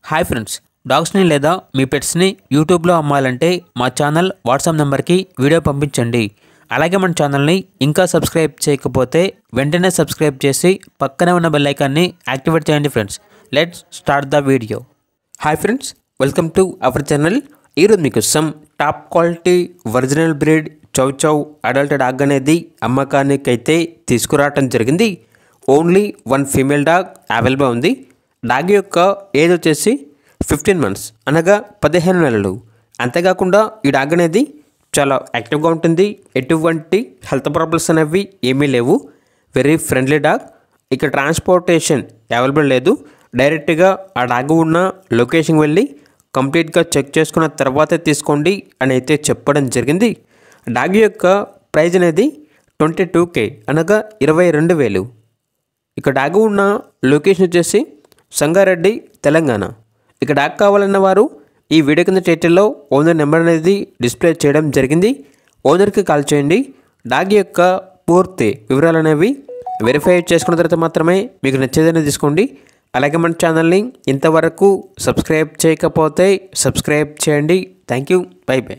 Hi friends, డాగ్స్ని లేదా మీ పెట్స్ని యూట్యూబ్లో అమ్మాలంటే మా ఛానల్ వాట్సాప్ నెంబర్కి వీడియో పంపించండి. అలాగే మన ఛానల్ని ఇంకా సబ్స్క్రైబ్ చేయకపోతే వెంటనే సబ్స్క్రైబ్ చేసి పక్కనే ఉన్న బెల్ ఐకాన్ని యాక్టివేట్ చేయండి friends. Let's start the video. Hi friends, welcome to our channel. ఈరోజు మీకోసం టాప్ క్వాలిటీ ఒరిజినల్ బ్రీడ్ చౌ చౌ అడల్ట్ డాగ్ అనేది అమ్మకానికి అయితే తీసుకురావటం జరిగింది. Only one female dog available ఉంది. డాగ్ యొక్క ఏజ్ వచ్చేసి 15 months అనగా 15 నెలలు. అంతేకాకుండా ఈ డాగ్ అనేది చాలా యాక్టివ్గా ఉంటుంది. ఎటువంటి హెల్త్ ప్రాబ్లమ్స్ అనేవి ఏమీ లేవు. Very friendly dog. ఇక ట్రాన్స్పోర్టేషన్ అవైలబుల్ లేదు. డైరెక్ట్గా ఆ డాగ్ ఉన్న లొకేషన్కి వెళ్ళి కంప్లీట్గా చెక్ చేసుకున్న తర్వాతే తీసుకోండి అని అయితే చెప్పడం జరిగింది. డాగ్ యొక్క ప్రైజ్ అనేది 22K అనగా 22,000. ఇక డాగ్ ఉన్న లొకేషన్ వచ్చేసి సంగారెడ్డి, తెలంగాణ. ఇక డాగ్ కావాలన్న వారు ఈ వీడియో కింద టైటిల్లో ఓనర్ నెంబర్ అనేది డిస్ప్లే చేయడం జరిగింది. ఓనర్కి కాల్ చేయండి. డాగ్ యొక్క పూర్తి వివరాలు అనేవి వెరిఫై చేసుకున్న తర్వాత మాత్రమే మీకు నచ్చేదని తీసుకోండి. అలాగే మన ఛానల్ని ఇంతవరకు సబ్స్క్రైబ్ చేయకపోతే సబ్స్క్రైబ్ చేయండి. Thank you. By by.